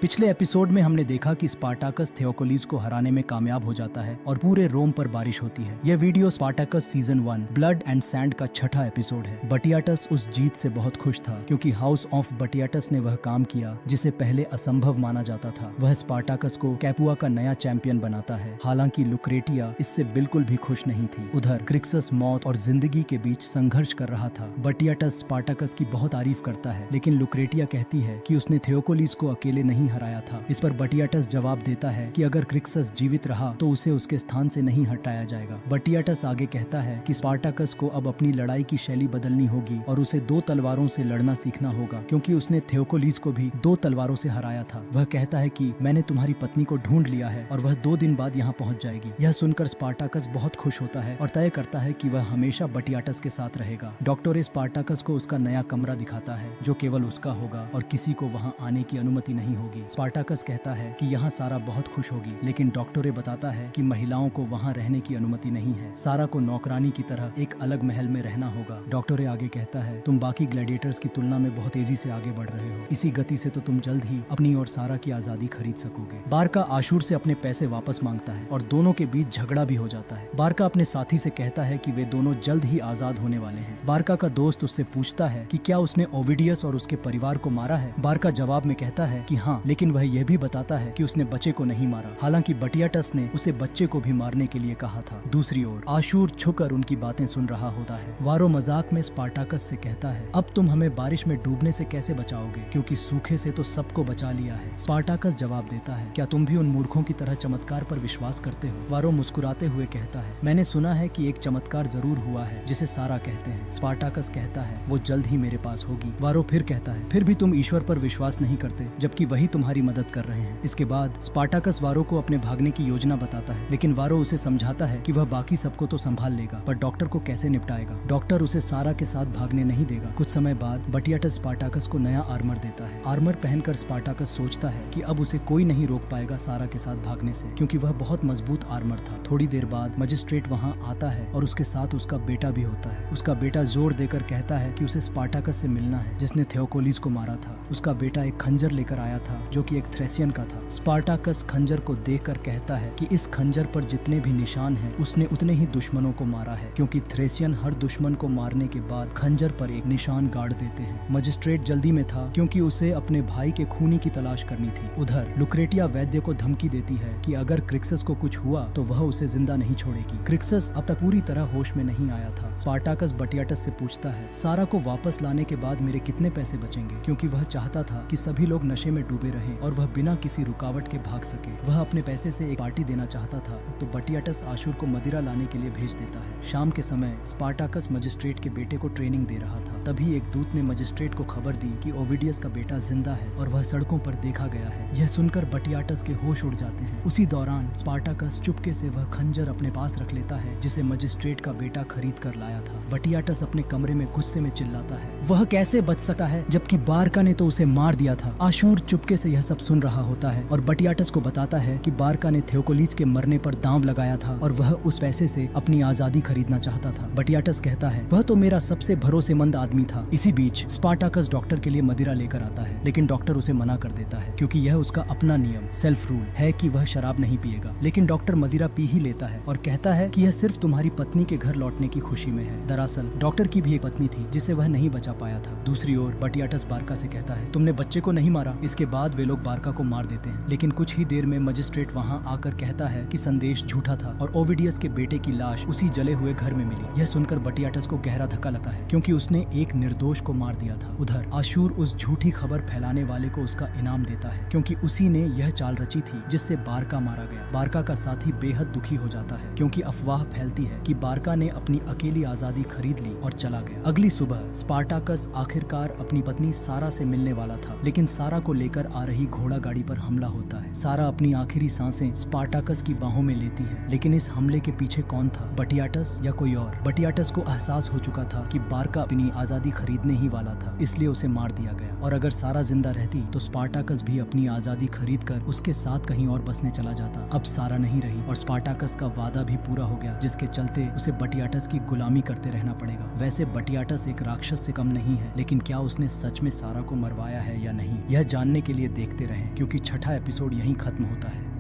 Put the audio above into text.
पिछले एपिसोड में हमने देखा कि स्पार्टाकस थियोकोलीज को हराने में कामयाब हो जाता है और पूरे रोम पर बारिश होती है। यह video Spartacus season 1 blood and sand का छठा एपिसोड है। बटियाटस उस जीत से बहुत खुश था क्योंकि हाउस ऑफ बटियाटस ने वह काम किया जिसे पहले असंभव माना जाता था। वह स्पार्टाकस को कैपुआ का नया चैंपियन बनाता है। हालांकि लुक्रेटिया इससे बिल्कुल भी खुश नहीं थी। उधर क्रिक्सस मौत और जिंदगी के बीच संघर्ष कर रहा था। बटियाटस स्पार्टाकस की बहुत तारीफ करता है, लेकिन लुक्रेटिया कहती है कि उसने थियोकोलीज को अकेले नहीं हराया था। इस पर बटियाटस जवाब देता है कि अगर क्रिक्सस जीवित रहा तो उसे उसके स्थान से नहीं हटाया जाएगा। बटियाटस आगे कहता है कि स्पार्टाकस को अब अपनी लड़ाई की शैली बदलनी होगी और उसे 2 तलवारों से लड़ना सीखना होगा, क्योंकि उसने थियोकोलीज को भी 2 तलवारों से हराया था। वह कहता है कि मैंने तुम्हारी पत्नी को ढूंढ लिया है और वह 2 दिन बाद यहाँ पहुँच जाएगी। यह सुनकर स्पार्टाकस बहुत खुश होता है और तय करता है कि वह हमेशा बटियाटस के साथ रहेगा। डॉक्टर स्पार्टाकस को उसका नया कमरा दिखाता है जो केवल उसका होगा और किसी को वहाँ आने की अनुमति नहीं होगी। स्पार्टाकस कहता है कि यहाँ सारा बहुत खुश होगी, लेकिन डॉक्टरे बताता है कि महिलाओं को वहाँ रहने की अनुमति नहीं है। सारा को नौकरानी की तरह एक अलग महल में रहना होगा। डॉक्टरे आगे कहता है, तुम बाकी ग्लैडिएटर्स की तुलना में बहुत तेजी से आगे बढ़ रहे हो। इसी गति से तो तुम जल्द ही अपनी और सारा की आजादी खरीद सकोगे। बारका आशूर से अपने पैसे वापस मांगता है और दोनों के बीच झगड़ा भी हो जाता है। बारका अपने साथी से कहता है कि वे दोनों जल्द ही आजाद होने वाले हैं। बारका का दोस्त उससे पूछता है कि क्या उसने ओविडियस और उसके परिवार को मारा है। बारका जवाब में कहता है कि हाँ, लेकिन वह यह भी बताता है कि उसने बच्चे को नहीं मारा। हालांकि बटियाटस ने उसे बच्चे को भी मारने के लिए कहा था। दूसरी ओर आशूर छुकर उनकी बातें सुन रहा होता है। वारो मजाक में स्पार्टाकस से कहता है, अब तुम हमें बारिश में डूबने से कैसे बचाओगे, क्योंकि सूखे से तो सबको बचा लिया है। स्पार्टाकस जवाब देता है, क्या तुम भी उन मूर्खों की तरह चमत्कार पर विश्वास करते हो। वारो मुस्कुराते हुए कहता है, मैंने सुना है कि एक चमत्कार जरूर हुआ है जिसे सारा कहते हैं। स्पार्टाकस कहता है, वो जल्द ही मेरे पास होगी। वारो फिर कहता है, फिर भी तुम ईश्वर पर विश्वास नहीं करते, जबकि वही तुम्हारी मदद कर रहे हैं। इसके बाद स्पार्टाकस वारो को अपने भागने की योजना बताता है, लेकिन वारो उसे समझाता है कि वह बाकी सबको तो संभाल लेगा, पर डॉक्टर को कैसे निपटाएगा। डॉक्टर उसे सारा के साथ भागने नहीं देगा। कुछ समय बाद बटियाटस स्पार्टाकस को नया आर्मर देता है। आर्मर पहनकर स्पार्टाकस सोचता है कि अब उसे कोई नहीं रोक पाएगा सारा के साथ भागने से, क्योंकि वह बहुत मजबूत आर्मर था। थोड़ी देर बाद मजिस्ट्रेट वहाँ आता है और उसके साथ उसका बेटा भी होता है। उसका बेटा जोर देकर कहता है कि उसे स्पार्टाकस से मिलना है जिसने थियोकोलीज को मारा था। उसका बेटा एक खंजर लेकर आया था जो कि एक थ्रेसियन का था। स्पार्टाकस खंजर को देखकर कहता है कि इस खंजर पर जितने भी निशान हैं, उसने उतने ही दुश्मनों को मारा है, क्योंकि थ्रेसियन हर दुश्मन को मारने के बाद खंजर पर एक निशान गाड़ देते हैं। मजिस्ट्रेट जल्दी में था क्योंकि उसे अपने भाई के खूनी की तलाश करनी थी। उधर लुक्रेटिया वैद्य को धमकी देती है कि अगर क्रिक्सस को कुछ हुआ तो वह उसे जिंदा नहीं छोड़ेगी। क्रिक्सस अब तक पूरी तरह होश में नहीं आया था। स्पार्टाकस बटियाटस से पूछता है, सारा को वापस लाने के बाद मेरे कितने पैसे बचेंगे, क्योंकि वह चाहता था कि सभी लोग नशे में डूबे रहें और वह बिना किसी रुकावट के भाग सके। वह अपने पैसे से एक पार्टी देना चाहता था, तो बटियाटस आशूर को मदिरा लाने के लिए भेज देता है। शाम के समय स्पार्टाकस मजिस्ट्रेट के बेटे को ट्रेनिंग दे रहा था। तभी एक दूत ने मजिस्ट्रेट को खबर दी कि ओविडियस का बेटा जिंदा है और वह सड़कों पर देखा गया है। यह सुनकर बटियाटस के होश उड़ जाते हैं। उसी दौरान स्पार्टाकस चुपके से वह खंजर अपने पास रख लेता है जिसे मजिस्ट्रेट का बेटा खरीद कर लाया था। बटियाटस अपने कमरे में गुस्से में चिल्लाता है, वह कैसे बच सकता है जबकि बारका ने तो उसे मार दिया था। आशूर चुपके से यह सब सुन रहा होता है और बटियाटस को बताता है कि बारका ने थियोकोलीज के मरने पर दांव लगाया था और वह उस पैसे से अपनी आजादी खरीदना चाहता था। बटियाटस कहता है, वह तो मेरा सबसे भरोसेमंद आदमी था। इसी बीच स्पार्टाकस डॉक्टर के लिए मदिरा लेकर आता है, लेकिन डॉक्टर उसे मना कर देता है क्योंकि यह उसका अपना नियम सेल्फ रूल है कि वह शराब नहीं पिएगा। लेकिन डॉक्टर मदिरा पी ही लेता है और कहता है कि यह सिर्फ तुम्हारी पत्नी के घर लौटने की खुशी में है। दरअसल डॉक्टर की भी एक पत्नी थी जिसे वह नहीं बचा पाया था। दूसरी ओर बटियाटस बारका से कहता है, तुमने बच्चे को नहीं मारा। इसके बाद वे लोग बारका को मार देते हैं, लेकिन कुछ ही देर में मजिस्ट्रेट वहाँ आकर कहता है कि संदेश झूठा था और ओविडियस के बेटे की लाश उसी जले हुए घर में मिली। यह सुनकर बटियाटस को गहरा धक्का लगता है क्योंकि उसने एक निर्दोष को मार दिया था। उधर आशूर उस झूठी खबर फैलाने वाले को उसका इनाम देता है क्योंकि उसी ने यह चाल रची थी जिससे बारका मारा गया। बारका का साथी बेहद दुखी हो जाता है क्योंकि अफवाह फैलती है कि बारका ने अपनी अकेली आजादी खरीद ली और चला गया। अगली सुबह स्पार्टाकस आखिरकार अपनी पत्नी सारा से मिलने वाला था, लेकिन सारा को लेकर आ रही घोड़ा गाड़ी पर हमला होता है। सारा अपनी आखिरी सांसें स्पार्टाकस की बाहों में लेती है, लेकिन इस हमले के पीछे कौन था, बटियाटस या कोई और। बटियाटस को एहसास हो चुका था कि बारका अपनी आजादी खरीदने ही वाला था, इसलिए उसे मार दिया गया। और अगर सारा जिंदा रहती तो स्पार्टाकस भी अपनी आजादी खरीद कर उसके साथ कहीं और बसने चला जाता। अब सारा नहीं रही और स्पार्टाकस का वादा भी पूरा हो गया, जिसके चलते उसे बटियाटस की गुलामी करते रहना पड़ेगा। वैसे बटियाटस एक राक्षस से कम नहीं है, लेकिन क्या उसने सच में सारा को मरवाया है या नहीं, यह जानने के लिए देखते रहें, क्योंकि छठा एपिसोड यहीं खत्म होता है।